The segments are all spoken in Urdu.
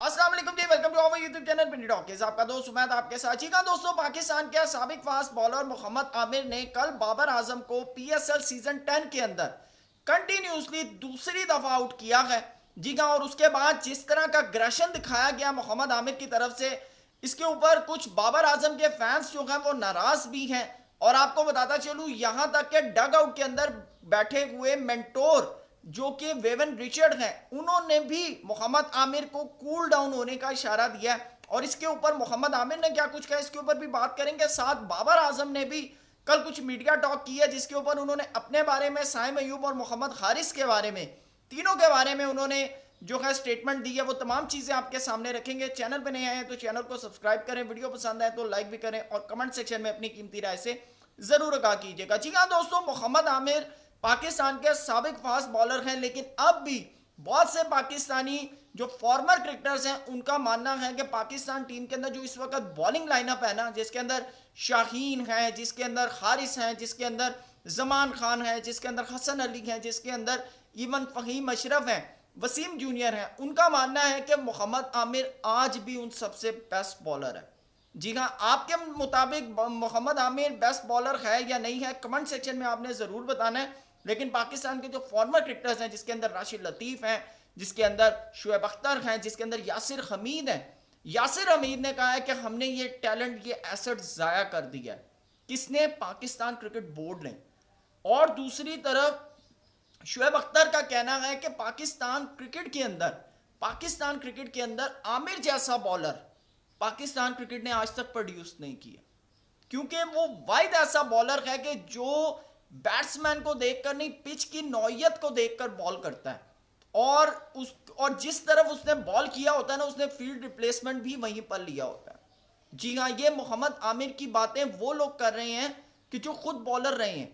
السلام علیکم جی، welcome to our YouTube channel Pindi talkies. آپ کا دوست سمیت آپ کے ساتھ. جی ہاں دوستوں، پاکستان کے سابق فاسٹ بالر محمد عامر نے کل بابر اعظم کو پی ایس ایل سیزن 10 کے اندر کنٹینیوسلی دوسری دفعہ آؤٹ کیا ہے. جی ہاں، اور اس کے بعد جس طرح کا اگریشن دکھایا گیا محمد عامر کی طرف سے، اس کے اوپر کچھ بابر اعظم کے فینس جو ہیں وہ ناراض بھی ہیں. اور آپ کو بتاتا چلوں، یہاں تک کہ ڈگ آؤٹ کے اندر بیٹھے ہوئے مینٹور جو کہ ویون ریچرڈ ہیں، انہوں نے بھی محمد عامر کو کول ڈاؤن ہونے کا اشارہ دیا ہے. اور اس کے اوپر محمد عامر نے کیا کچھ کہا، اس کے اوپر بھی بات کریں گے. ساتھ بابر اعظم نے بھی کل کچھ میڈیا ٹاک کی ہے، جس کے اوپر انہوں نے اپنے بارے میں، سائم ایوب اور محمد حارث کے بارے میں، تینوں کے بارے میں انہوں نے جو ہے سٹیٹمنٹ دی ہے. وہ تمام چیزیں آپ کے سامنے رکھیں گے. چینل پہ نہیں آئے ہیں تو چینل کو سبسکرائب کریں، ویڈیو پسند آئے تو لائک بھی کریں، اور کمنٹ سیکشن میں اپنی قیمتی رائے سے ضرور آگاہ کیجیے گا. جی ہاں دوستوں، محمد عامر پاکستان کے سابق فاسٹ بالر ہیں، لیکن اب بھی بہت سے پاکستانی جو فارمر کرکٹرز ہیں ان کا ماننا ہے کہ پاکستان ٹیم کے اندر جو اس وقت بالنگ لائن اپ ہے نا، جس کے اندر شاہین ہے، جس کے اندر حارث ہیں، جس کے اندر زمان خان ہے، جس کے اندر حسن علی ہے، جس کے اندر ایون فہیم اشرف ہیں، وسیم جونیئر ہیں، ان کا ماننا ہے کہ محمد عامر آج بھی ان سب سے بیسٹ بالر ہے. جی ہاں، آپ کے مطابق محمد عامر بیسٹ بالر ہے یا نہیں ہے، کمنٹ سیکشن میں آپ نے ضرور بتانا ہے. لیکن پاکستان کے جو فارمر کرکٹرز ہیں، جس کے اندر راشد لطیف ہیں، جس کے اندر شعیب اختر ہیں، جس کے اندر یاسر حمید ہیں، یاسر حمید نے کہا ہے کہ ہم نے یہ ٹیلنٹ، یہ ایسٹ ضائع کر دیا ہے. کس نے؟ پاکستان کرکٹ بورڈ نے. اور دوسری طرف شعیب اختر کا کہنا ہے کہ پاکستان کرکٹ کے اندر عامر جیسا بالر پاکستان کرکٹ نے آج تک پروڈیوس نہیں کیا، کیونکہ وہ واحد ایسا بالر ہے کہ جو بیٹسمین کو دیکھ کر نہیں، پچ کی نوعیت کو دیکھ کر بال کرتا ہے. اور جس طرف اس نے بال کیا ہوتا ہے نا، اس نے فیلڈ ریپلیسمنٹ بھی وہیں پر لیا ہوتا ہے. جی ہاں، یہ محمد عامر کی باتیں وہ لوگ کر رہے ہیں کہ جو خود بالر رہے ہیں.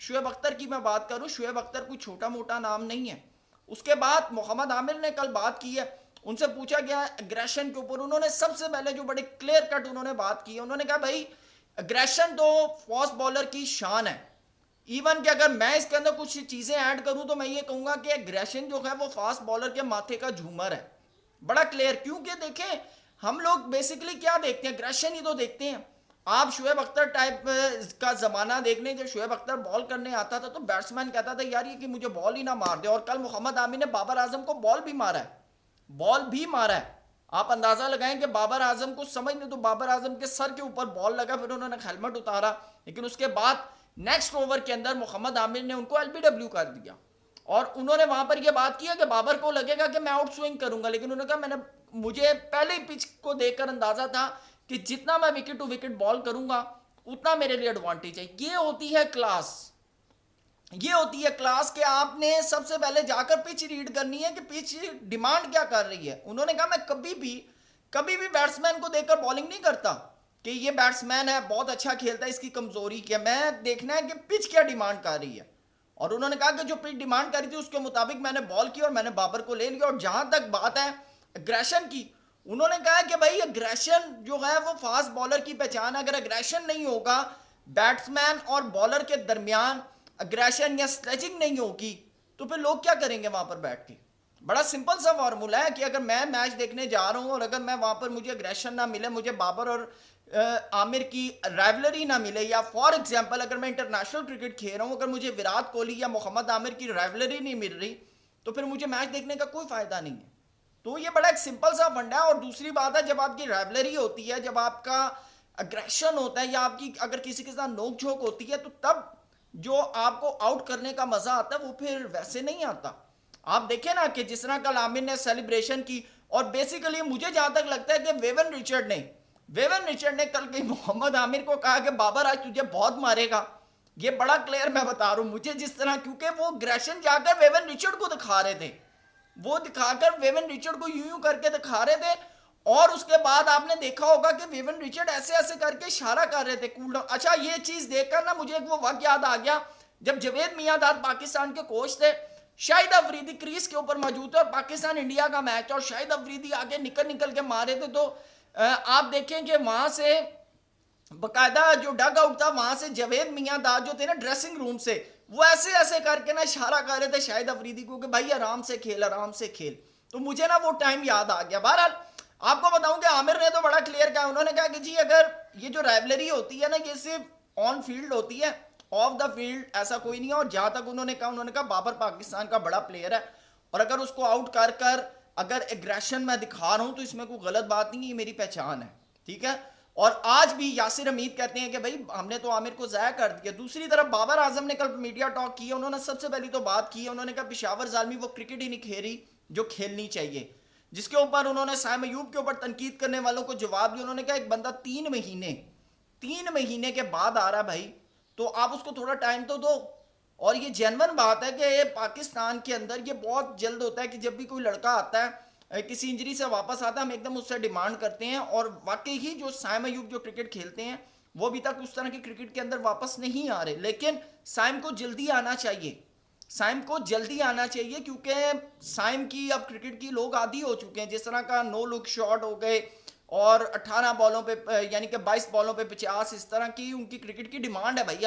شعیب اختر کی میں بات کروں، شعیب اختر کوئی چھوٹا موٹا نام نہیں ہے. اس کے بعد محمد عامر نے کل بات کی ہے، ان سے پوچھا گیا اگریشن کے اوپر. انہوں نے سب سے پہلے جو بڑے کلیئر کٹ انہوں نے بات کی ہے، انہوں نے کہا بھائی اگریشن تو فاسٹ بالر کی شان ہے. ایون کہ اگر میں اس کے اندر کچھ چیزیں ایڈ کروں تو میں یہ کہوں گا کہ اگریشن جو ہے وہ فاسٹ بالر کے ماتھے کا جھومر ہے. بڑا کلیئر، کیونکہ دیکھیں ہم لوگ بیسیکلی کیا دیکھتے ہیں، اگریشن ہی تو دیکھتے ہیں. آپ شعیب اختر ٹائپ کا زمانہ دیکھ لیں، جب شعیب اختر بال کرنے آتا تھا تو بیٹسمین کہتا تھا یار یہ کہ مجھے بال ہی نہ مار دے. اور کل محمد عامر نے بابر اعظم کو بال بھی مارا ہے. آپ اندازہ لگائیں کہ بابر اعظم کو سمجھ نہیں تو بابر اعظم کے سر کے اوپر بال لگا، پھر انہوں نے ہیلمٹ اتارا، لیکن اس کے بعد نیکسٹ اوور کے اندر محمد عامر نے ان کو ایل بی ڈبلیو کر دیا. اور انہوں نے وہاں پر یہ بات کی ہے کہ بابر کو لگے گا کہ میں آؤٹ سوئنگ کروں گا، لیکن انہوں نے کہا مجھے پہلے ہی پچ کو دیکھ کر اندازہ تھا کہ جتنا میں وکٹ ٹو وکٹ بال کروں گا اتنا میرے لیے ایڈوانٹیج ہے. یہ ہوتی ہے کلاس کہ آپ نے سب سے پہلے جا کر پچ ریڈ کرنی ہے کہ پچ ڈیمانڈ کیا کر رہی ہے. انہوں نے کہا میں کبھی بھی بیٹسمین کو دیکھ کر بالنگ نہیں کرتا کہ یہ بیٹسمین ہے بہت اچھا کھیلتا ہے، اس کی کمزوری کیا، میں دیکھنا ہے کہ پچ کیا ڈیمانڈ کر رہی ہے. اور انہوں نے کہا کہ جو پچ ڈیمانڈ کری تھی اس کے مطابق میں نے بال کی اور میں نے بابر کو لے لیا. اور جہاں تک بات ہے اگریشن کی، انہوں نے کہا کہ بھائی اگریشن جو ہے وہ فاسٹ بالر کی پہچان ہے. اگر اگریشن نہیں ہوگا بیٹسمین اور بالر کے درمیان، اگریشن یا سلیجنگ نہیں ہوگی تو پھر لوگ کیا کریں گے وہاں پر بیٹھ کے؟ بڑا سمپل سا فارمولا ہے کہ اگر میں میچ دیکھنے جا رہا ہوں اور اگر میں وہاں پر مجھے اگریشن نہ ملے، مجھے بابر اور عامر کی رائیولری نہ ملے، یا فار ایگزامپل اگر میں انٹرنیشنل کرکٹ کھیل رہا ہوں، اگر مجھے وراٹ کوہلی یا محمد عامر کی رائیولری نہیں مل رہی تو پھر مجھے میچ دیکھنے کا کوئی فائدہ نہیں ہے. تو یہ بڑا ایک سمپل سا فنڈا ہے. اور دوسری بات ہے، جب آپ کی رائیولری ہوتی ہے، جب آپ کا اگریشن ہوتا ہے، یا آپ کی اگر کسی کے ساتھ نوک جھوک ہوتی ہے، تو تب جو آپ کو آؤٹ کرنے کا مزہ آتا ہے وہ پھر ویسے نہیں آتا. آپ دیکھیں نا کہ جس طرح کل عامر نے سیلیبریشن کی، اور بیسیکلی مجھے جہاں تک لگتا ہے کہ ویون ریچرڈ نے کل کہیں محمد عامر کو کہا کہ بابر آج تجھے بہت مارے گا. یہ بڑا کلیئر میں بتا رہا ہوں، مجھے جس طرح، کیونکہ وہ اگریشن جا کر ویون ریچرڈ کو دکھا رہے تھے، وہ دکھا کر ویون ریچرڈ کو یوں کر کے دکھا رہے تھے. اور اس کے بعد آپ نے دیکھا ہوگا کہ ویون ریچرڈ ایسے ایسے کر کے اشارہ کر رہے تھے کول ڈاؤن. اچھا، یہ چیز دیکھ کر نا مجھے ایک وہ وقت یاد آ گیا جب جوید میاں داد پاکستان کے کوچ تھے، شاہد افریدی کریز کے اوپر موجود تھے اور پاکستان انڈیا کا میچ، اور شاہد افریدی آگے نکل کے مارے تھے. تو آپ دیکھیں کہ وہاں سے باقاعدہ جو ڈگ آؤٹ تھا، وہاں سے جوید میاں داد جو تھے نا ڈریسنگ روم سے، وہ ایسے ایسے کر کے نا اشارہ کر رہے تھے شاہد افریدی کو کہ بھائی آرام سے کھیل. تو مجھے نا وہ ٹائم یاد آ گیا. بہرحال آپ کو بتاؤں کہ عامر نے تو بڑا کلیئر کہا, انہوں نے کہا کہ جی اگر یہ جو رائولری ہوتی ہے نا یہ صرف آن فیلڈ ہوتی ہے, آف دا فیلڈ ایسا کوئی نہیں ہے. اور جہاں تک انہوں نے کہا بابر پاکستان کا بڑا پلیئر ہے, اور اگر اس کو آؤٹ کر کر اگر ایگریشن میں دکھا رہا ہوں تو اس میں کوئی غلط بات نہیں ہے, یہ میری پہچان ہے, ٹھیک ہے. اور آج بھی یاسر حمید کہتے ہیں کہ بھائی ہم نے تو عامر کو ضائع کر دیا. دوسری طرف بابر اعظم نے کل میڈیا ٹاک کی, انہوں نے سب سے پہلی تو بات کی, انہوں نے کہا پشاور زالمی وہ کرکٹ ہی نہیں کھیلی جو کھیلنی چاہیے, جس کے اوپر انہوں نے سائم ایوب کے اوپر تنقید کرنے والوں کو جواب دیا. انہوں نے کہا ایک بندہ 3 مہینے کے بعد آ رہا بھائی, تو آپ اس کو تھوڑا ٹائم تو دو. اور یہ جینون بات ہے کہ پاکستان کے اندر یہ بہت جلد ہوتا ہے کہ جب بھی کوئی لڑکا آتا ہے کسی انجری سے واپس آتا ہے ہم ایک دم اس سے ڈیمانڈ کرتے ہیں. اور واقعی ہی جو سائم ایوب جو کرکٹ کھیلتے ہیں وہ ابھی تک اس طرح کی کرکٹ کے اندر واپس نہیں آ رہے, لیکن سائم کو جلدی آنا چاہیے, سائم کو جلدی آنا چاہیے کیونکہ سائم کی اب کرکٹ کی لوگ عادی ہو چکے ہیں. جس طرح کا نو لک شاٹ ہو گئے اور 18 بالوں پہ یعنی کہ 22 بالوں پہ 50, اس طرح کی ان کی کرکٹ کی ڈیمانڈ ہے بھائی.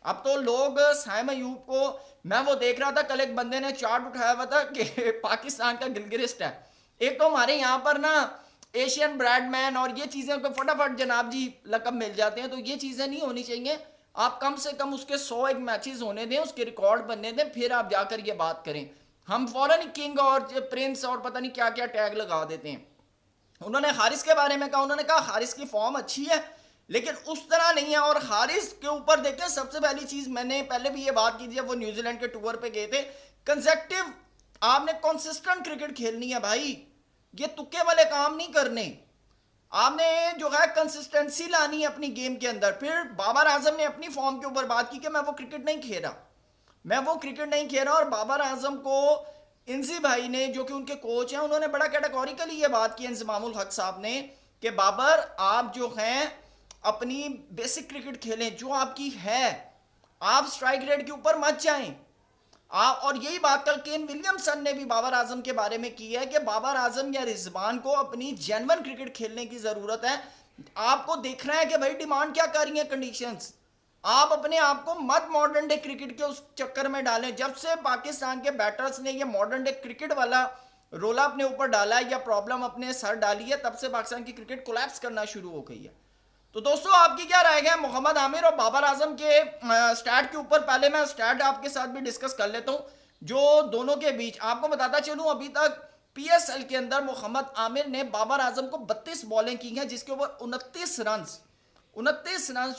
اب تو لوگ سائم ایوب کو, میں وہ دیکھ رہا تھا کل ایک بندے نے چارٹ اٹھایا ہوا تھا کہ پاکستان کا گلگرسٹ ہے. ایک تو ہمارے یہاں پر نا ایشین بریڈ مین اور یہ چیزیں کو فٹافٹ جناب جی لقب مل جاتے ہیں, تو یہ چیزیں نہیں ہونی چاہیے. آپ کم سے کم اس کے 100 ایک میچز ہونے دیں, اس کے ریکارڈ بننے دیں, پھر آپ جا کر یہ بات کریں. ہم فوراً کنگ اور پرنس اور پتہ نہیں کیا کیا ٹیگ لگا دیتے ہیں. انہوں نے حارث کے بارے میں کہا, انہوں نے کہا حارث کی فارم اچھی ہے لیکن اس طرح نہیں ہے. اور حارث کے اوپر دیکھیں سب سے پہلی چیز, میں نے پہلے بھی یہ بات کی تھی جب وہ نیوزی لینڈ کے ٹور پہ گئے تھے, کنزیکٹو آپ نے کنسسٹنٹ کرکٹ کھیلنی ہے بھائی, یہ تکے والے کام نہیں کرنے, آپ نے جو ہے کنسسٹنسی لانی ہے اپنی گیم کے اندر. پھر بابر اعظم نے اپنی فارم کے اوپر بات کی کہ میں وہ کرکٹ نہیں کھیل رہا, اور بابر اعظم کو انزی بھائی نے جو کہ ان کے کوچ ہیں انہوں نے بڑا کیٹیگوریکلی یہ بات کی, انضمام الحق صاحب نے, کہ بابر آپ جو ہیں اپنی بیسک کرکٹ کھیلیں جو آپ کی ہے, آپ سٹرائک ریٹ کے اوپر مت جائیں. اور یہی بات کل کین ولیمسن نے بھی بابر اعظم کے بارے میں کی ہے کہ بابر اعظم یا رضوان کو اپنی جینون کرکٹ کھیلنے کی ضرورت ہے. آپ کو دیکھنا ہے کہ بھائی ڈیمانڈ کیا کر رہی ہیں کنڈیشنز, آپ اپنے آپ کو مت ماڈرن ڈے کرکٹ کے اس چکر میں ڈالیں. جب سے پاکستان کے بیٹرز نے یہ ماڈرن ڈے کرکٹ والا رولا اپنے اوپر ڈالا ہے یا پرابلم اپنے سر ڈالی ہے, تب سے پاکستان کی کرکٹ کولیپس کرنا شروع ہو گئی ہے. تو دوستو آپ کی کیا رائے ہے محمد عامر اور بابر اعظم کے سٹیٹ کے اوپر؟ پہلے میں سٹیٹ آپ کے ساتھ بھی ڈسکس کر لیتا ہوں جو دونوں کے بیچ. آپ کو بتاتا چلوں ابھی تک پی ایس ایل کے اندر محمد عامر نے بابر اعظم کو 32 بالیں کی ہیں جس کے اوپر 29 رنز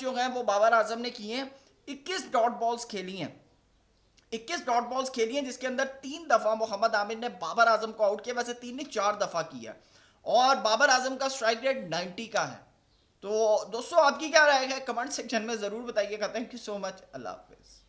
جو ہیں وہ بابر اعظم نے کیے ہیں. 21 ڈاٹ بالز کھیلی ہیں جس کے اندر 3 دفعہ محمد عامر نے بابر اعظم کو آؤٹ کیا, ویسے 3 نہیں 4 دفعہ کیا, اور بابر اعظم کا سٹرائک ریٹ 90 کا ہے. تو دوستو آپ کی کیا رائے ہے کمنٹ سیکشن میں ضرور بتائیے گا. تھینک یو سو مچ, اللہ حافظ.